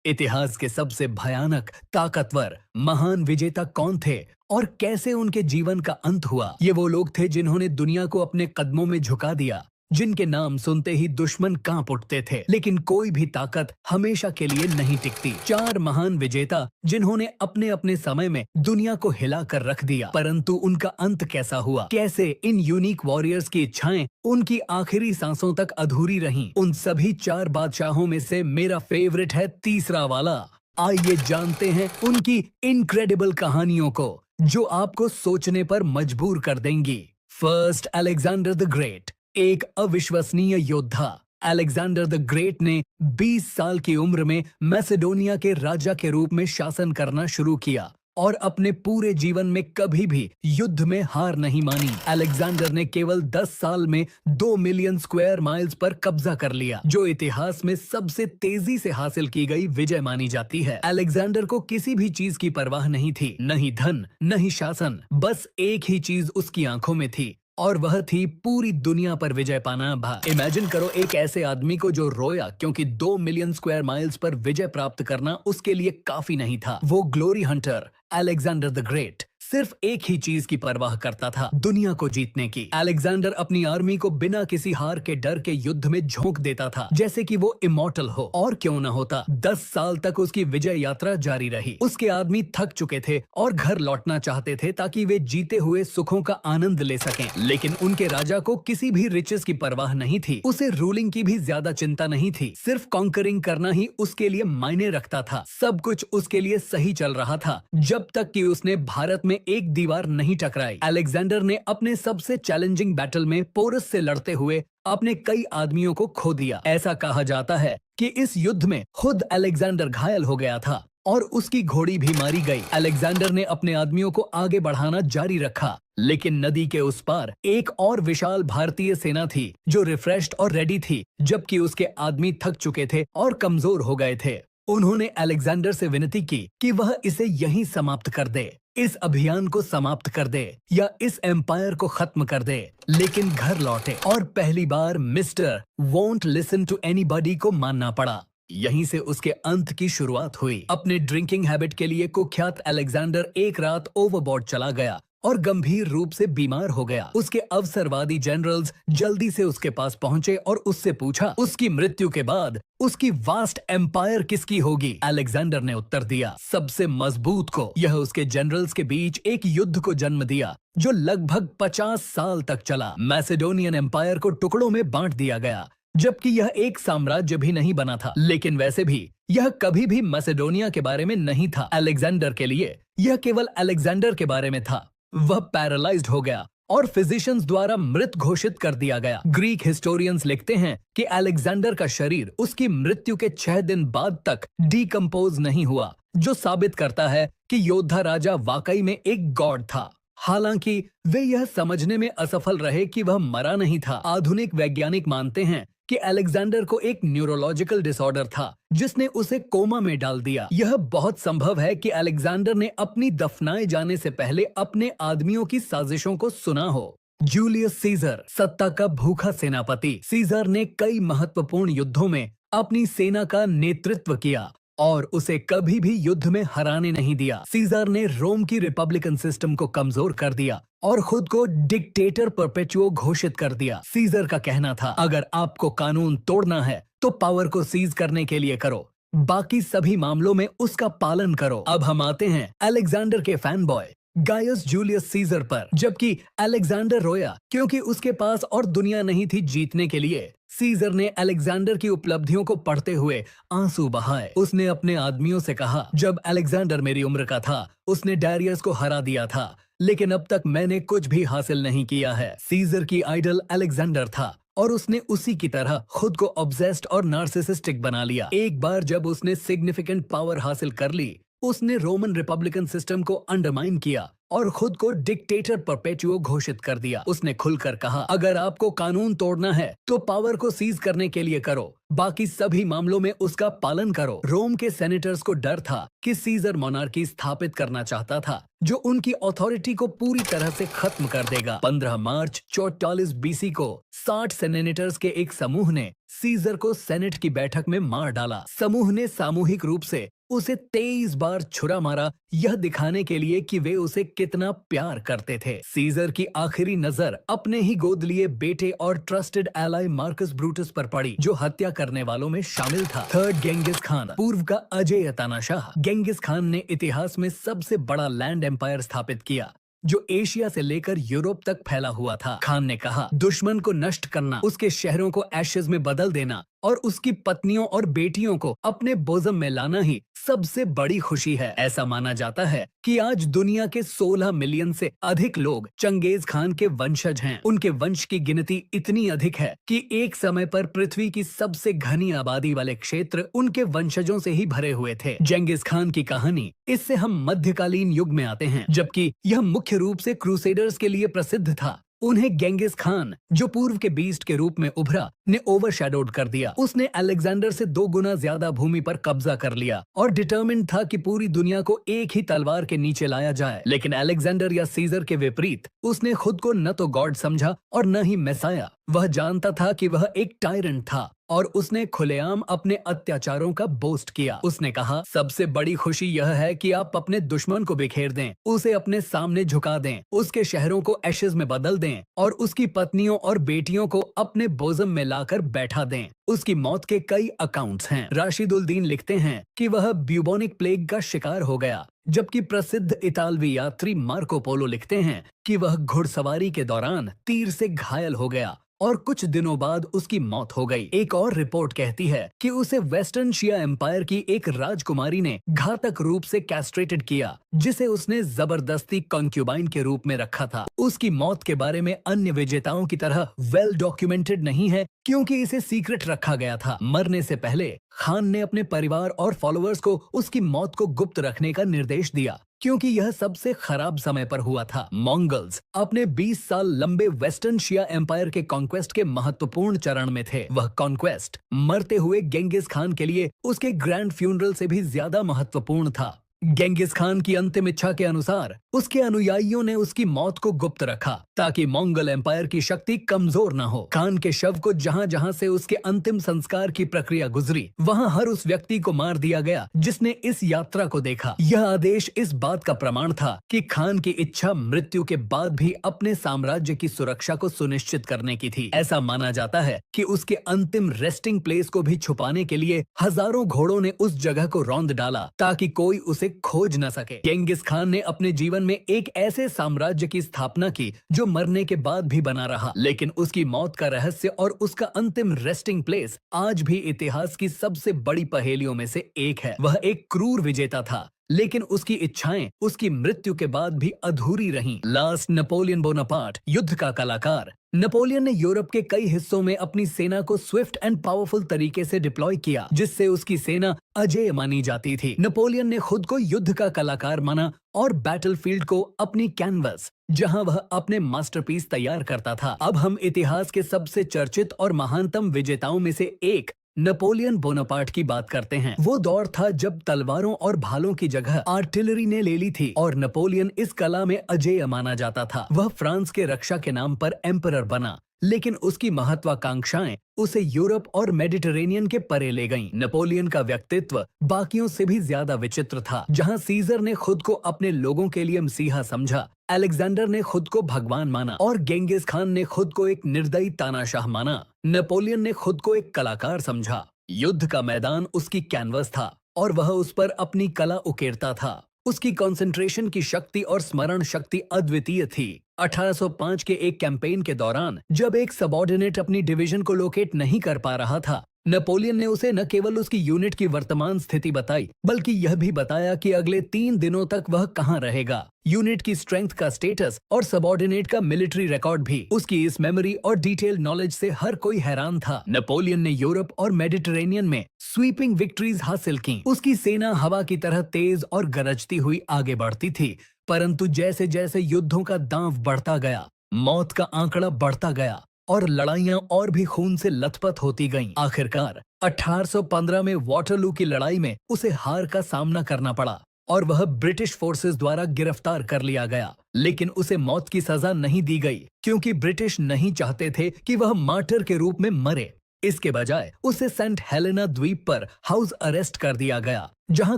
इतिहास के सबसे भयानक, ताकतवर, महान विजेता कौन थे और कैसे उनके जीवन का अंत हुआ? ये वो लोग थे जिन्होंने दुनिया को अपने कदमों में झुका दिया, जिनके नाम सुनते ही दुश्मन कांप उठते थे। लेकिन कोई भी ताकत हमेशा के लिए नहीं टिकती। 4 महान विजेता जिन्होंने अपने अपने समय में दुनिया को हिला कर रख दिया, परंतु उनका अंत कैसा हुआ? कैसे इन यूनिक वॉरियर्स की इच्छाएं उनकी आखिरी सांसों तक अधूरी रहीं? उन सभी 4 बादशाहों में से मेरा फेवरेट है तीसरा वाला। आइए जानते हैं उनकी इनक्रेडिबल कहानियों को, जो आपको सोचने पर मजबूर कर देंगी। फर्स्ट, अलेक्जेंडर द ग्रेट, एक अविश्वसनीय योद्धा। अलेक्जेंडर द ग्रेट ने 20 साल की उम्र में मैसेडोनिया के राजा के रूप में शासन करना शुरू किया और अपने पूरे जीवन में कभी भी युद्ध में हार नहीं मानी। अलेक्जेंडर ने केवल 10 साल में 2 मिलियन स्क्वायर माइल्स पर कब्जा कर लिया, जो इतिहास में सबसे तेजी से हासिल की गई विजय मानी जाती है। अलेक्जेंडर को किसी भी चीज की परवाह नहीं थी, नहीं धन, नहीं शासन, बस एक ही चीज उसकी आंखों में थी और वह थी पूरी दुनिया पर विजय पाना। इमेजिन करो एक ऐसे आदमी को जो रोया क्योंकि 2 मिलियन स्क्वायर माइल्स पर विजय प्राप्त करना उसके लिए काफी नहीं था। वो glory Hunter Alexander the great सिर्फ एक ही चीज की परवाह करता था, दुनिया को जीतने की। अलेक्जेंडर अपनी आर्मी को बिना किसी हार के डर के युद्ध में झोंक देता था, जैसे कि वो इमॉर्टल हो। और क्यों न होता, 10 साल तक उसकी विजय यात्रा जारी रही। उसके आदमी थक चुके थे और घर लौटना चाहते थे ताकि वे जीते हुए सुखों का आनंद ले सकें। लेकिन उनके राजा को किसी भी रिचेस की परवाह नहीं थी, उसे रूलिंग की भी ज्यादा चिंता नहीं थी। सिर्फ कॉन्करिंग करना ही उसके लिए मायने रखता था। सब कुछ उसके लिए सही चल रहा था जब तक कि उसने भारत में एक दीवार नहीं टकराई। अलेक्जेंडर ने अपने सबसे चैलेंजिंग बैटल में पोरस से लड़ते हुए अपने कई आदमियों को खो दिया। ऐसा कहा जाता है कि इस युद्ध में खुद अलेक्जेंडर घायल हो गया था और उसकी घोड़ी भी मारी गई। अलेक्जेंडर ने अपने आदमियों को आगे बढ़ाना जारी रखा, लेकिन नदी के उस पार एक और विशाल भारतीय सेना थी जो रिफ्रेश्ड और रेडी थी, जबकि उसके आदमी थक चुके थे और कमजोर हो गए थे। उन्होंने अलेक्जेंडर से विनती की कि वह इसे यहीं समाप्त कर दे, इस अभियान को समाप्त कर दे या इस एम्पायर को खत्म कर दे। लेकिन घर लौटे और पहली बार mister won't listen to anybody को मानना पड़ा। यहीं से उसके अंत की शुरुआत हुई। अपने ड्रिंकिंग हैबिट के लिए कुख्यात अलेक्जेंडर एक रात ओवरबोर्ड चला गया और गंभीर रूप से बीमार हो गया। उसके अवसरवादी जनरल्स जल्दी से उसके पास पहुंचे और उससे पूछा उसकी मृत्यु के बाद उसकी वास्ट एम्पायर किसकी होगी। अलेक्जेंडर ने उत्तर दिया, सबसे मजबूत को। यह उसके जनरल्स के बीच एक युद्ध को जन्म दिया जो लगभग 50 साल तक चला। मैसेडोनियन एम्पायर को टुकड़ों में बांट दिया गया, जबकि यह एक साम्राज्य भी नहीं बना था। लेकिन वैसे भी यह कभी भी मैसेडोनिया के बारे में नहीं था। अलेक्जेंडर के लिए यह केवल अलेक्जेंडर के बारे में था। वह पैरालाइज्ड हो गया और फिजिशियंस द्वारा मृत घोषित कर दिया गया। ग्रीक हिस्टोरियंस लिखते हैं कि अलेक्जेंडर का शरीर उसकी मृत्यु के 6 दिन बाद तक डीकंपोज नहीं हुआ, जो साबित करता है कि योद्धा राजा वाकई में एक गॉड था। हालांकि वे यह समझने में असफल रहे कि वह मरा नहीं था। आधुनिक वैज्ञानिक मानते हैं कि अलेक्जेंडर को एक न्यूरोलॉजिकल डिसऑर्डर था जिसने उसे कोमा में डाल दिया। यह बहुत संभव है कि अलेक्जेंडर ने अपनी दफनाए जाने से पहले अपने आदमियों की साजिशों को सुना हो। जूलियस सीजर, सत्ता का भूखा सेनापति। सीजर ने कई महत्वपूर्ण युद्धों में अपनी सेना का नेतृत्व किया और उसे कभी भी युद्ध में हराने नहीं दिया। सीजर ने रोम की रिपब्लिकन सिस्टम को कमजोर कर दिया और खुद को डिक्टेटर परपेचुओ घोषित कर दिया। सीजर का कहना था, अगर आपको कानून तोड़ना है तो पावर को सीज करने के लिए करो, बाकी सभी मामलों में उसका पालन करो। अब हम आते हैं अलेक्जेंडर के fan boy guys Julius Caesar पर। जबकि अलेक्जेंडर रोया क्योंकि उसके पास और दुनिया नहीं थी जीतने के लिए, सीजर ने अलेक्जेंडर की उपलब्धियों को पढ़ते हुए आंसू बहाए। उसने अपने आदमियों से कहा, जब अलेक्जेंडर मेरी उम्र का था उसने डायरियस को हरा दिया था, लेकिन अब तक मैंने कुछ भी हासिल नहीं किया है। सीजर की आइडल अलेक्जेंडर था और उसने उसी की तरह खुद को ऑब्सेस्ड और नार्सिसिस्टिक बना लिया। एक बार जब उसने सिग्निफिकेंट पावर हासिल कर ली, उसने रोमन रिपब्लिकन सिस्टम को अंडरमाइन किया और खुद को डिक्टेटर परपेचुओ घोषित कर दिया। उसने खुलकर कहा, अगर आपको कानून तोड़ना है तो पावर को सीज करने के लिए करो, बाकी सभी मामलों में उसका पालन करो। रोम के सेनेटर्स को डर था कि सीजर मोनार्की स्थापित करना चाहता था जो उनकी अथॉरिटी को पूरी तरह से खत्म कर देगा। 15 मार्च 44 बीसी को 60 सेनेटर्स के एक समूह ने सीजर को सेनेट की बैठक में मार डाला। समूह ने सामूहिक रूप से उसे 23 बार छुरा मारा, यह दिखाने के लिए कि वे उसे कितना प्यार करते थे। सीजर की आखिरी नजर अपने ही गोद लिए बेटे और ट्रस्टेड एलाई मार्कस ब्रूटस पर पड़ी, जो हत्या करने वालों में शामिल था। थर्ड गेंगिस खान, पूर्व का अजेय तानाशाह। गेंगिस खान ने इतिहास में सबसे बड़ा लैंड एम्पायर स्थापित किया जो एशिया से लेकर यूरोप तक फैला हुआ था। खान ने कहा, दुश्मन को नष्ट करना, उसके शहरों को एशेज में बदल देना और उसकी पत्नियों और बेटियों को अपने बोझम में लाना ही सबसे बड़ी खुशी है। ऐसा माना जाता है कि आज दुनिया के 16 मिलियन से अधिक लोग चंगेज खान के वंशज हैं। उनके वंश की गिनती इतनी अधिक है कि एक समय पर पृथ्वी की सबसे घनी आबादी वाले क्षेत्र उनके वंशजों से ही भरे हुए थे। चंगेज खान की कहानी, इससे हम मध्यकालीन युग में आते हैं, जबकि यह मुख्य रूप से क्रूसेडर्स के लिए प्रसिद्ध था। उन्हें गेंगिस खान, जो पूर्व के बीस्ट के रूप में उभरा, ने ओवरशैडोड कर दिया। उसने अलेक्जेंडर से 2 गुना ज्यादा भूमि पर कब्जा कर लिया और डिटर्मिन्ड था कि पूरी दुनिया को एक ही तलवार के नीचे लाया जाए। लेकिन अलेक्जेंडर या सीजर के विपरीत, उसने खुद को न तो गॉड समझा और न ही मैसाया। वह जानता था कि वह एक टायरेंट था और उसने खुलेआम अपने अत्याचारों का बोस्ट किया। उसने कहा, सबसे बड़ी खुशी यह है कि आप अपने दुश्मन को बिखेर दें, उसे अपने सामने झुका दें, उसके शहरों को एशेज में बदल दें और उसकी पत्नियों और बेटियों को अपने बोझम में लाकर बैठा दें। उसकी मौत के कई अकाउंट्स हैं। राशिदुल्दीन लिखते हैं कि वह ब्यूबोनिक प्लेग का शिकार हो गया, जबकि प्रसिद्ध इतालवी यात्री मार्को पोलो लिखते हैं कि वह घुड़सवारी के दौरान तीर से घायल हो गया और कुछ दिनों बाद उसकी मौत हो गई। एक और रिपोर्ट कहती है कि उसे वेस्टर्न शिया एम्पायर की एक राजकुमारी ने घातक रूप से कैस्ट्रेटेड किया, जिसे उसने जबरदस्ती कंक्यूबाइन के रूप में रखा था। उसकी मौत के बारे में अन्य विजेताओं की तरह वेल डॉक्यूमेंटेड नहीं है, क्योंकि इसे सीक्रेट रखा गया था। मरने से पहले खान ने अपने परिवार और फॉलोअर्स को उसकी मौत को गुप्त रखने का निर्देश दिया, क्योंकि यह सबसे खराब समय पर हुआ था। मंगोल्स अपने 20 साल लंबे वेस्टर्न शिया एम्पायर के कॉन्क्वेस्ट के महत्वपूर्ण चरण में थे। वह कॉन्क्वेस्ट मरते हुए गेंगिस खान के लिए उसके ग्रैंड फ्यूनरल से भी ज्यादा महत्वपूर्ण था। गेंगिस खान की अंतिम इच्छा के अनुसार उसके अनुयायियों ने उसकी मौत को गुप्त रखा ताकि मंगोल एम्पायर की शक्ति कमजोर न हो। खान के शव को जहां जहां से उसके अंतिम संस्कार की प्रक्रिया गुजरी, वहां हर उस व्यक्ति को मार दिया गया जिसने इस यात्रा को देखा। यह आदेश इस बात का प्रमाण था कि खान की इच्छा मृत्यु के बाद भी अपने साम्राज्य की सुरक्षा को सुनिश्चित करने की थी। ऐसा माना जाता है कि उसके अंतिम रेस्टिंग प्लेस को भी छुपाने के लिए हजारों घोड़ों ने उस जगह को रौंद डाला ताकि कोई उसे खोज न सके। गेंगिस खान ने अपने जीवन में एक ऐसे साम्राज्य की स्थापना की जो मरने के बाद भी बना रहा, लेकिन उसकी मौत का रहस्य और उसका अंतिम रेस्टिंग प्लेस आज भी इतिहास की सबसे बड़ी पहेलियों में से एक है। वह एक क्रूर विजेता था, लेकिन उसकी इच्छाएं उसकी मृत्यु के बाद भी अधूरी रहीं। लास्ट नेपोलियन बोनापार्ट, युद्ध का कलाकार। नेपोलियन ने यूरोप के कई हिस्सों में अपनी सेना को स्विफ्ट एंड पावरफुल तरीके से डिप्लॉय किया, जिससे उसकी सेना अजेय मानी जाती थी। नेपोलियन ने खुद को युद्ध का कलाकार माना और बैटलफील्ड को अपनी कैनवस, जहां वह अपने मास्टरपीस तैयार करता था। अब हम इतिहास के सबसे चर्चित और महानतम विजेताओं में से एक नेपोलियन बोनापार्ट की बात करते हैं। वो दौर था जब तलवारों और भालों की जगह आर्टिलरी ने ले ली थी और नेपोलियन इस कला में अजेय माना जाता था। वह फ्रांस के रक्षा के नाम पर एम्परर बना, लेकिन उसकी महत्वाकांक्षाएं उसे यूरोप और मेडिटेरेनियन के परे ले गईं। नेपोलियन का व्यक्तित्व बाकियों से भी ज्यादा विचित्र था। जहां सीजर ने खुद को अपने लोगों के लिए मसीहा समझा, अलेक्जेंडर ने खुद को भगवान माना और गेंगिस खान ने खुद को एक निर्दयी तानाशाह माना, नेपोलियन ने खुद को एक कलाकार समझा। युद्ध का मैदान उसकी कैनवस था और वह उस पर अपनी कला उकेरता था। उसकी कंसंट्रेशन की शक्ति और स्मरण शक्ति अद्वितीय थी। 1805 के एक कैंपेन के दौरान जब एक सबऑर्डिनेट अपनी डिवीजन को लोकेट नहीं कर पा रहा था, नेपोलियन ने उसे न केवल उसकी यूनिट की वर्तमान स्थिति बताई, बल्कि यह भी बताया कि अगले 3 दिनों तक वह कहां रहेगा। यूनिट की स्ट्रेंथ का स्टेटस और सबऑर्डिनेट का मिलिट्री रिकॉर्ड भी। उसकी इस मेमोरी और डिटेल नॉलेज से हर कोई हैरान था। नेपोलियन ने यूरोप और मेडिटेरेनियन में स्वीपिंग विक्ट्रीज हासिल की। उसकी सेना हवा की तरह तेज और गरजती हुई आगे बढ़ती थी, परंतु जैसे जैसे युद्धों का दांव बढ़ता गया, मौत का आंकड़ा बढ़ता गया और लड़ाइयां और भी खून से लथपथ होती गईं। आखिरकार 1815 में वाटरलू की लड़ाई में उसे हार का सामना करना पड़ा और वह ब्रिटिश फोर्सेस द्वारा गिरफ्तार कर लिया गया। लेकिन उसे मौत की सजा नहीं दी गई क्योंकि ब्रिटिश नहीं चाहते थे कि वह मार्टर के रूप में मरे। इसके बजाय उसे सेंट हेलेना द्वीप पर हाउस अरेस्ट कर दिया गया, जहां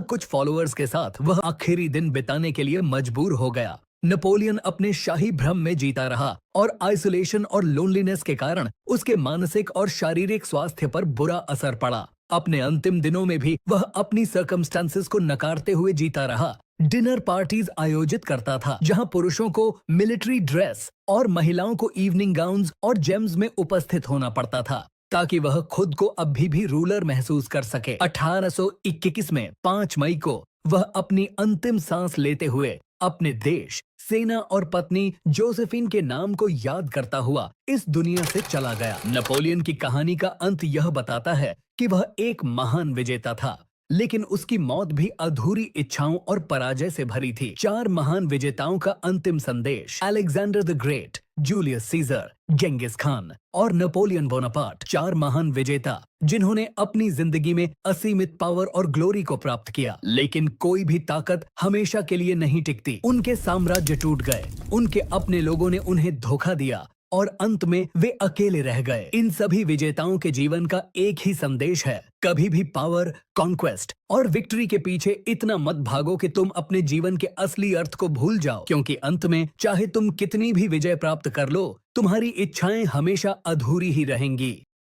कुछ फॉलोअर्स के साथ वह आखिरी दिन बिताने के लिए मजबूर हो गया। नेपोलियन अपने शाही भ्रम में जीता रहा और आइसोलेशन और लोनलीनेस के कारण उसके मानसिक और शारीरिक स्वास्थ्य पर बुरा असर पड़ा। अपने अंतिम दिनों में भी वह अपनी सर्कमस्टेंसेस को नकारते हुए जीता रहा। डिनर पार्टीज आयोजित करता था, जहां पुरुषों को मिलिट्री ड्रेस और महिलाओं को इवनिंग गाउन्स और जेम्स में उपस्थित होना पड़ता था ताकि वह खुद को अभी भी रूलर महसूस कर सके। 1821 में 5 मई को वह अपनी अंतिम सांस लेते हुए अपने देश, सेना और पत्नी जोसेफिन के नाम को याद करता हुआ इस दुनिया से चला गया। नेपोलियन की कहानी का अंत यह बताता है कि वह एक महान विजेता था, लेकिन उसकी मौत भी अधूरी इच्छाओं और पराजय से भरी थी। 4 महान विजेताओं का अंतिम संदेश, Alexander the great, Julius Caesar, Genghis Khan और नेपोलियन बोनापार्ट, 4 महान विजेता जिन्होंने अपनी जिंदगी में असीमित पावर और ग्लोरी को प्राप्त किया। लेकिन कोई भी ताकत हमेशा के लिए नहीं टिकती। उनके साम्राज्य टूट गए, उनके अपने लोगों ने उन्हें धोखा दिया और अंत में वे अकेले रह गए। इन सभी विजेताओं के जीवन का एक ही संदेश है, कभी भी पावर, कॉन्क्वेस्ट और विक्ट्री के पीछे इतना मत भागो कि तुम अपने जीवन के असली अर्थ को भूल जाओ, क्योंकि अंत में चाहे तुम कितनी भी विजय प्राप्त कर लो, तुम्हारी इच्छाएं हमेशा अधूरी ही रहेंगी।